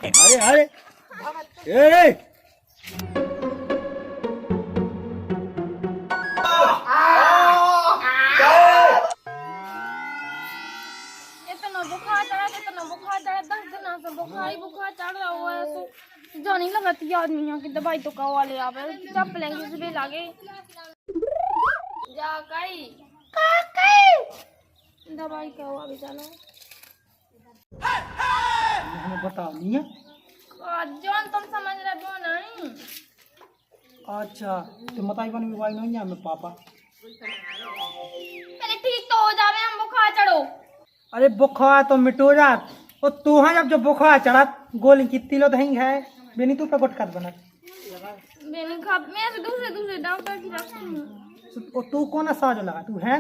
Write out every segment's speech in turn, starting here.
अरे अरे ए इतना बुखार चढ़ा 10 दिन से बुखार चढ़ रहा हुआ है। तो जानी लगाती आदमी की दवाई तो कवा ले आवे जब लेंगे से भी लागे जा कई दवाई कवा भी चलो हमें बताओ नहीं है। जॉन तुम समझ रहे हो नहीं। अच्छा तो बताई बनी मोबाइल नहीं है हमें पापा। पहले ठीक तो हो जावे हम बुखार चढ़ो। अरे बुखार तो मिटो जात और तू हाँ जब बुखार चढ़ा गोली कितनी लो दहेंगे है बेनी तू पे गुटकर बना मैंने खा मैं से दूसरे डॉक्टर की रखती हूँ। तू कौन सा जो लगा तू है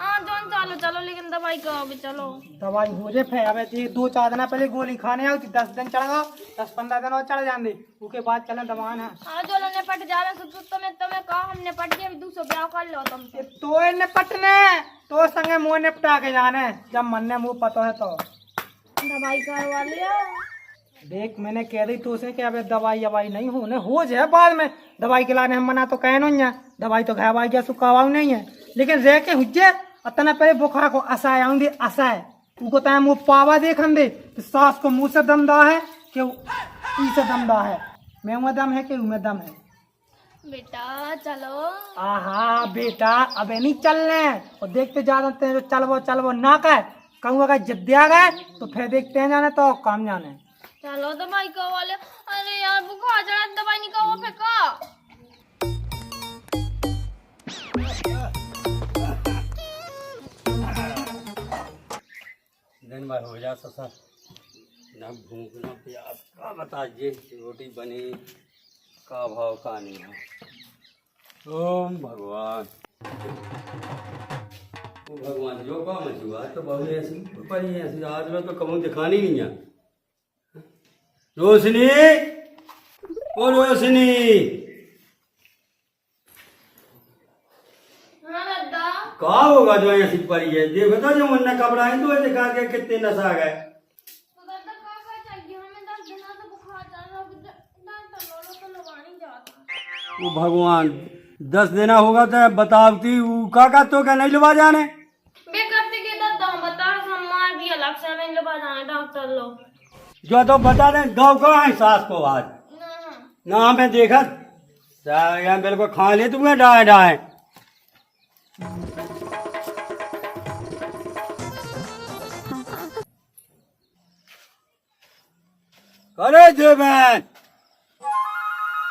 हाँ जॉन चलो चलो लेकिन दवाई कवा भी चलो। दवाई हो जाए फिर अब ये 2-4 दिन पहले गोली खाने आओ 10 दिन चढ़ा 10-15 दिन और चढ़ जाने उसके बाद चले दवान है। हाँ जो निपट जावे तुम्हें कहा हम निपट गए 200 ब्याह कर लो तुमसे। तो निपटने तो संगे मुंह निपटा के जाने जब मन ने मुंह पता है तो दवाई करवा लिया। देख मैंने कह दी तो उसे कि अब दवाई नहीं होने हो जाए बाद में दवाई के लाने हम मना तो कह नहीं है दवाई तो घावाई गया सुखावा नहीं है लेकिन रह के हुज्जे अतना पहले बुखार को असाए आऊंगे असाए उनको तय मुँह पावा देखन दे तो सास को मुंह से दम दा है कि ई से दम दा है मैं में दम है कि उमें दम है। बेटा चलो। आहा बेटा अबे नहीं चलने और देखते जाते हैं जो चलवो ना कह कहूँ अगर जिद्दी आ गए तो फिर देखते हैं जाने तो काम जाने। चलो दवाई करवा ले। अरे यार बुखार चढ़ा दवाई नहीं करवा फिर का। दिन भर हो जा ससुर ना भूख ना प्यास का बता जे रोटी बनी का भाव का नहीं है। ओम भगवान ओ भगवान जो काम हुआ तो बहुत ऐसी पर ऐसी आज में तो कमों दिखानी नहीं है। रोशनी ओ रोशनी का होगा जो ऐसी परी है देखो तो जो मुन्ना कपड़ा है तो दिखा के कितने नशा गए। तो दादा का चाहिए हमें 10 दिन से बुखार चढ़ रहा डॉक्टर लोलो तो लगवानी जाता। ओ भगवान 10 देना होगा तो बतावती का तो क्या नहीं लुबा जाने बे करते के दादा बता सम्मान भी अलग से हमें लगा जाना डॉक्टर लोग जो तो बता दें गाँव का है सास को आज ना ना हमें देखा बिल्कुल खा ले तुम्हें डाय डाय। अरे देवन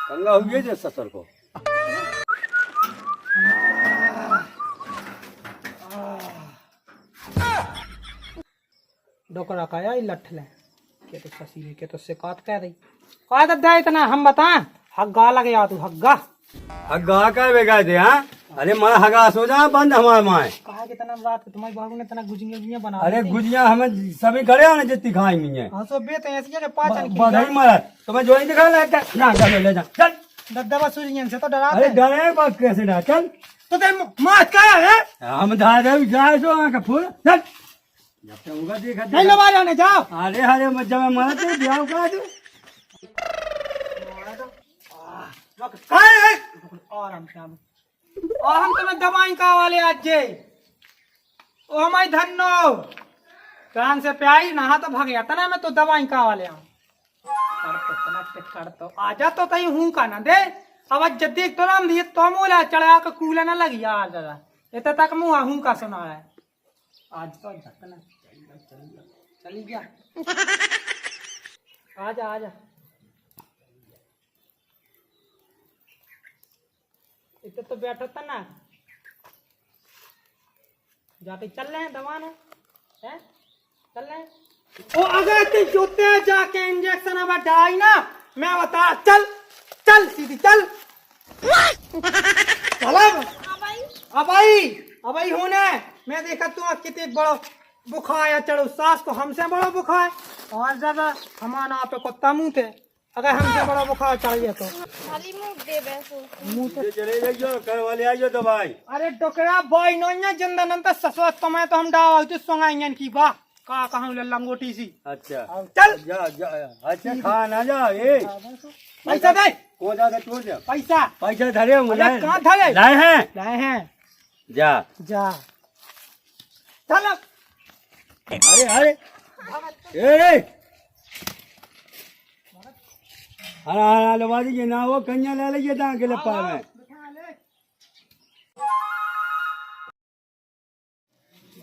कंगा हुई है ससुर को डोकरा का या लठ ले के तो ससी ने के तो शिकायत कह रही कहा दद्दा इतना हम बताएं हग्गा लगे या तू हग्गा हग्गा का बेगा दे हाँ अरे मैं हगा सो जा बंद हमारे माए कहा कि तना रात को तुम्हारी बहू ने तना गुजिया बना अरे गुजिया हमें सभी खड़े हैं जितनी खाई हुई है। हाँ सो बेत ऐसी है कि पाचन की बधाई मारा तो मैं जो ही दिखा ना चल ले जा चल दद्दा बसुरियन से तो डरा अरे डरे बात कैसे डरा चल तो ते मार क्या है हम धारे जाए सो आँख फूल चल जब तक होगा देखा नहीं लो बाहर आने जाओ। अरे अरे मत जब मैं मरा तो ब्याह करा दू आराम से और हम तुम्हें दवाई का वाले आज जे ओ हमारी धन्नो कान से प्याई नहा तो भाग गया तना मैं तो दवाई का वाले कर तो आजा तो तई हूं का ना दे अब आज जद्दी तो नाम दिए तो मोला चढ़ा के कूले ना लगी यार जरा इतना तक मुंह हूं का सुना है आज तो झटना चली गया आजा आजा इतना तो बैठो था ना जाके चल रहे हैं दवा है चल रहे हैं ओ अगर तुम जोते जाके इंजेक्शन अब डाई ना मैं बता चल चल सीधी चल चल अब आई होने मैं देखा तुम कितने बड़ो बुखार या चढ़ो सास को हमसे बड़ा बुखार और ज्यादा हमारा आप को तमू थे अगर हमसे बड़ा बुखार चढ़ गया तो खाली मुंह दे बैसो मुंह से चले जाइयो कर वाले आइयो दवाई अरे डोकरा बॉय नो जिंदा नंतर ससुर तो मैं तो हम डावा तो सोंगा इंजन की बा का कहाँ ले लंगोटी सी। अच्छा चल जा जा। अच्छा खा ना जा ए पैसा दे, कौन जा छोड़ दे पैसा पैसा धरे मुझे अरे कहाँ धरे? लाए हैं लाए हैं, जा। जा चल अब। अरे अरे ए हरा हरा लवा दीजिए ना वो कन्या ले लीजिए दां के लपा में।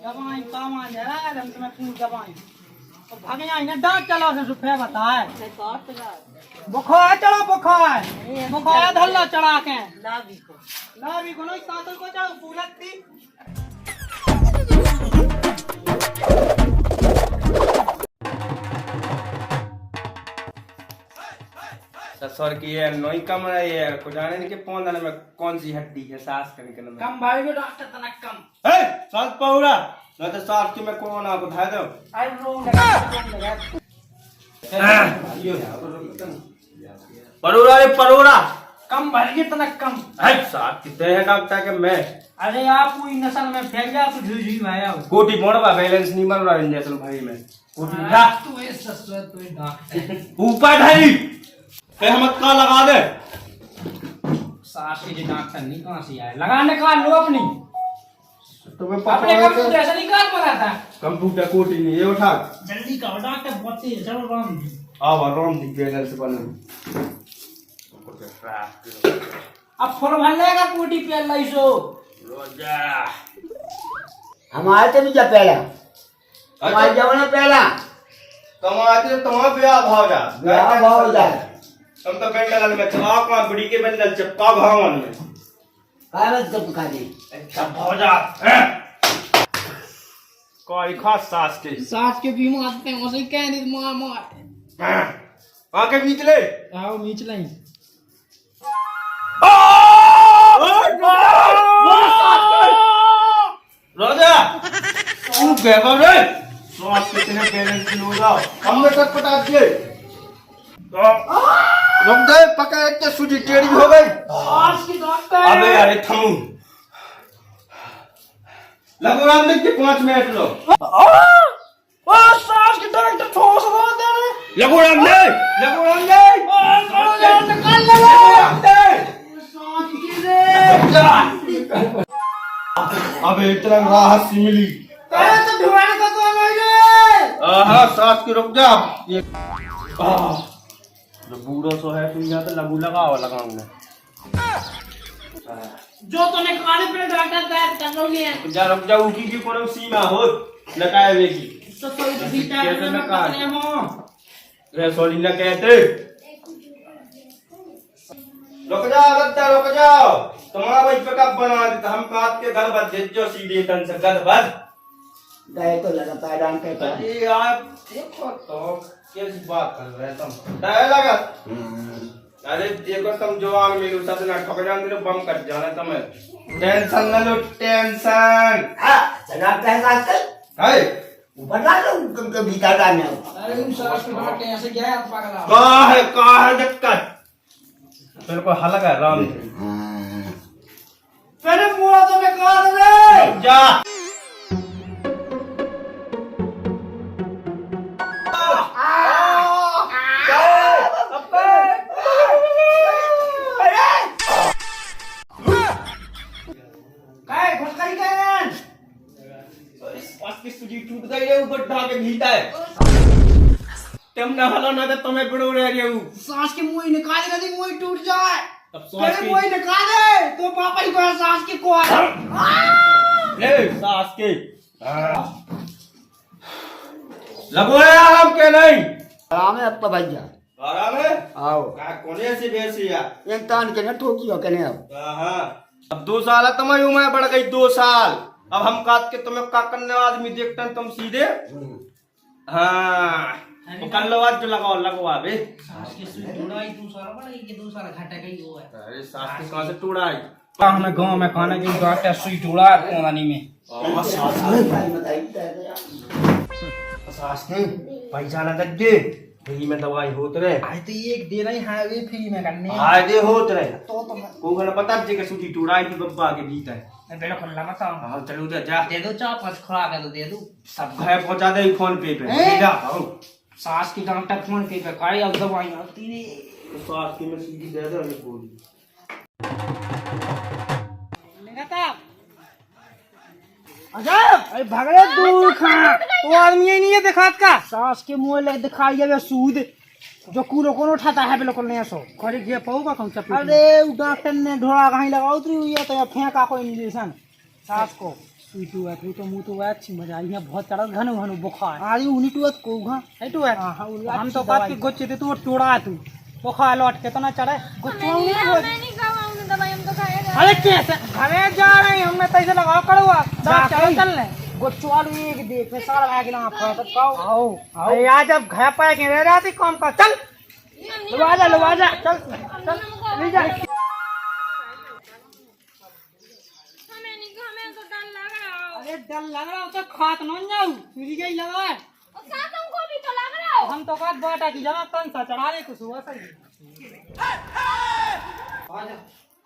दवाई काम आ जा हम तुम्हें पूछ दवाई तो भागे आई ना डांट चला से रुपया बताए बुखार चढ़ो बुखार धल्ला चढ़ा के लाभी को नहीं सातल को चढ़ो फूलती ससुर की है नोई कम रही है को जाने नहीं कि पौधन में कौन सी हड्डी है सांस करने के में कम भाई को डॉक्टर तना कम है सांस पौड़ा न तो सांस के में कोरोना को धा दो आई रोंग लगा परोड़ा रे परोड़ा कम भाई के तना कम है सांस कितने है डॉक्टर के मैं अरे आप कोई नस्ल में फैल गया तो झुझी भाया कोटी मोड़वा बैलेंस नहीं बन रहा इंजेक्शन भाई में कोटी ला तू ये ससुर तू ये डॉक्टर ऊपर ढाई फिर हम का लगा दे सास के डॉक्टर नहीं कहां से आए लगाने का लो अपनी तुम्हें अपने कंप्यूटर से निकाल बना था कंप्यूटर कोटी नहीं ये उठा जल्दी का डॉक्टर बहुत तेज चल राम अब रोम दी बैलेंस बने अब फोन भर लेगा कोटी पे लाइसो रोजा हमारे तो नहीं जा पहला हमारे जमाना पहला तुम्हारे तुम्हारा ब्याह भाव जा ब्याह भाव जा तुम तो बेंडल में चला का बड़ी के बेंडल चिपका भावन में काय मत कब खा दे अच्छा भाव जा कोई खास सास के सास के भी मारते हैं उसे कह नहीं मार मार आके बीच ले आओ नीच लाई राजा तू क्या रे सास कितने बैलेंस लो जाओ हमने तक पटा दिए रुक दे पका एक के सूजी टेढ़ी हो गई सास की डॉक्टर अबे अरे थमू लगो राम देख के 5 मिनट लो ओ सास की डॉक्टर ठोस दो दे लगो राम दे निकाल ले सास की रे अबे इतना राहत सी मिली तेरे तो ढुआने का तो नहीं हाँ सास की रुक जा ये जो बूढ़ो सो है तू यहाँ तो लगू लगाओ लगाऊंगा जो तूने खाने पे डॉक्टर बैठ कर लोगे जा रुक जा उकी की कोनो सीमा हो लगाए वेगी तो कोई सीटा कैसे में लगा? पकड़े हो रे सोली ना कहते रुक जाओ तुम्हारा भाई पे कब बना देता हम काट के घर बद जो सीधे तन से घर बद गए तो लगा पैदान कहता अरे यार देखो तो कैसी बात कर रहे तुम डाय लगा अरे देखो तुम जवान मिलू सतना ठोक जान दिलो बम कट जाना तुम्हें टेंशन न लो टेंशन हां चला कहता है है बता दो तुमको भीतर डालने अरे उन सास के डॉक्टर ऐसे गया पागल का है दिक्कत तेरे को हलक है राम तेरे मुंह तो निकाल रे जा टूट गई है ऊपर ढाके भीता है तुम न हलो ना तो तुम्हें बिड़ो रह रही हूँ सास के मुंह निकाल दे यदि मुंह टूट जाए तब सास तेरे की मुंह निकाल दे तो पापा ही कहा सास की को है ले सास के लगो है आराम के नहीं आराम है अब भैया आराम है आओ का कोने से बेसिया एक तान के न ठोकियो कने अब हाँ अब 2 साल है तुम्हारी उम्र बढ़ गई 2 साल अब हम काट के तुम्हें का करने आदमी देखते हैं तुम सीधे हाँ तो कर लो आज जो लगाओ लगवा बे सास की सुई ढूंढाई तू सारा बड़ा ये 2 साल घाटा गई वो है अरे सास की कहां से टूटाई हमें गांव में खाने की डॉक्टर सुई ढूंढा कोनानी में सास ने पहचाना दे फ्री में दवाई होत रहे आज तो एक दे रही हाईवे फ्री में करने फायदे होत रहे तो को गल पता जे के सूटी टुड़ाई थी बब्बा के भीतर मैं बेटा खुला मत आओ हां चलो दे जा दे दो 4-5 खुराक है तो दे दो सब घर पहुंचा दे फोन पे हैं? जा आओ सास की डॉक्टर फोन पे काई अब दवाई आती रे तो सास की में सीधी दे दे ये गोली लगातार अजब अरे भगड़े दूर खा तो आदमी ही नहीं है दिखात का सास के मुंह ले दिखाई जावे सूद जो कूलो कौन उठाता है बिल्कुल नहीं सो खड़ी घे पाऊगा कौन सा अरे उ डॉक्टर ने ढोड़ा कहीं लगा उतरी हुई है तो फेंका कोई इंजेक्शन सास को सुई टू है तो मुंह तो है अच्छी मजा आई है बहुत चढ़ा घन घन बुखार आज उनी टू को घा है टू है हम तो बात की गोचे दे तू टोड़ा तू बुखार लौट के तो ना चढ़े गुच्चों मैं नहीं खाऊंगी दवाई, हम तो खाएगा। अरे कैसे घरे जा रहे हैं हमने तैसे लगाओ कड़वा चल चल ले गोचवालू एक देख में सारा भाग ना फट पाओ आओ अरे आज अब घर पाए के रह रहा थी काम का चल लवा जा चल चल ले जा हमें नहीं खा, हमें तो डर लग रहा है। अरे डर लग रहा हो तो खात न जाऊ सूरी गई लगा है और साथ हमको भी तो लग रहा हो। हम तो बात बाटा की जमा कौन सा चढ़ा ले कुछ हुआ सही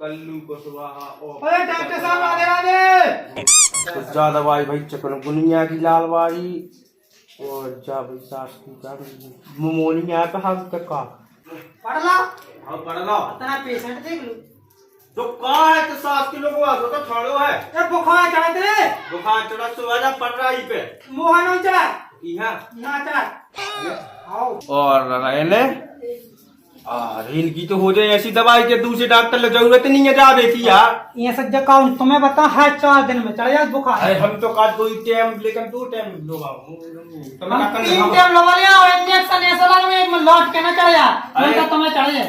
कल्लू को सुबह ओ अरे डॉक्टर साहब राधे राधे कुछ ज्यादा भाई भाई चिकनगुनिया की लाल वाली और जा भाई सास की क्या मोमोनिया पे हम तक का पढ़ ला हाँ पढ़ लो इतना पेशेंट देख लो तो कहाँ है तो सास के लोग हुआ तो ठाड़ो है ए बुखार चढ़ा तेरे बुखार चढ़ा सुबह जा पड़ रहा ही पे मोहन चढ़ा यहाँ ना चढ़ा आओ और ने अरे इनकी तो हो जाए ऐसी दवाई के दूसरे डॉक्टर ले जरूरत नहीं है जावे की यार ये सब जगह तुम्हें बता है 4 दिन में चढ़ जाए बुखार अरे हम तो काज दो टाइम लेकिन 2 टाइम लो बाबू तो मैं हम क्या 3 करना टाइम लगा लिया और इंजेक्शन ऐसा लगा में एक में लौट के ना चढ़ जा मैं तो तुम्हें चढ़ जाए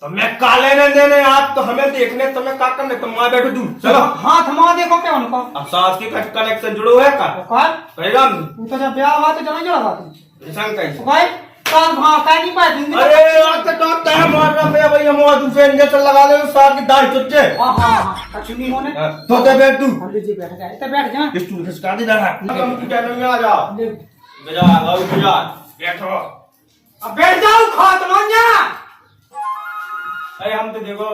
तो मैं काले ने देने आप तो हमें देखने तो मैं क्या करने तुम वहां बैठो दूर चलो हाथ मार देखो क्या उनको अब सास की कनेक्शन जुड़ो है का बुखार कहेगा तू तो जब ब्याह हुआ तो जमा जोड़ा था तू निशान कहीं भाई काल भाव का नहीं पाए दिन अरे यार तो डॉक्टर है मार रहा है भाई हम और दूसरे इंजेक्शन लगा ले सास की दाढ़ चुच्चे हां हां कचुनी होने तो ते बैठ तू हम जी बैठ गए तो बैठ जा इस तू खिसका दे रहा हम की टाइम में आ जा ले मेरा आओ यार बैठो अब बैठ जाओ खात लो जा अरे हम तो देखो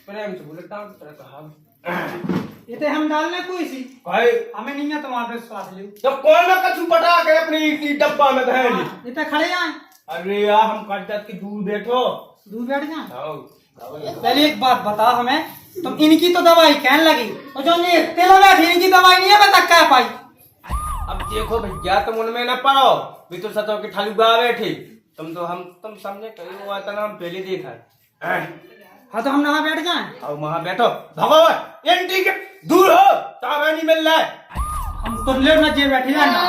प्रेम से बोलता हूं तेरा कहा ये तो हम डालने कोई सी भाई हमें नहीं है तुम्हारे पे विश्वास ले तो कौन ना कछु पटा के अपनी की डब्बा में धरे ली ये तो खड़े हैं अरे यार हम काटत की दूर बैठो दूर बैठ जा आओ पहले एक बात बता हमें तुम इनकी तो दवाई कहने लगी और जो ये तेल बैठी इनकी दवाई नहीं है मैं तक कह पाई अब देखो भैया तुम उनमें न पड़ो भी तो सतो की ठालू गा बैठे तुम समझे कहीं हुआ था ना हम पहले देखा हाँ तो हम नहा बैठ जाए आओ वहां बैठो भगवान एंटी के दूर हो तावे नहीं मिल रहा है हम तो ले ना जे बैठे जाए ना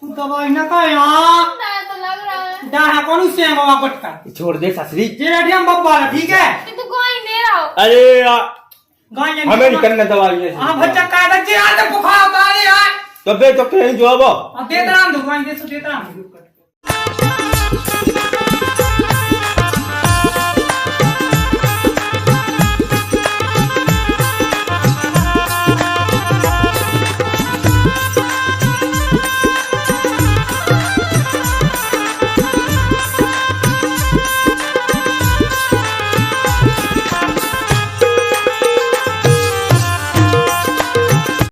तू दवाई ना का यार डर तो लग रहा है। डाहा कौन से है बाबा गुटका छोड़ दे ससरी जे बैठे हम बब्बा ठीक है कि तू गोई दे रहा हो। अरे यार गाय हमें नहीं करना दवाई है हां बच्चा का दे यार तो बुखार उतार दे यार तो बे तो कहीं जवाब दे दे राम दुकान दे सो दे दे राम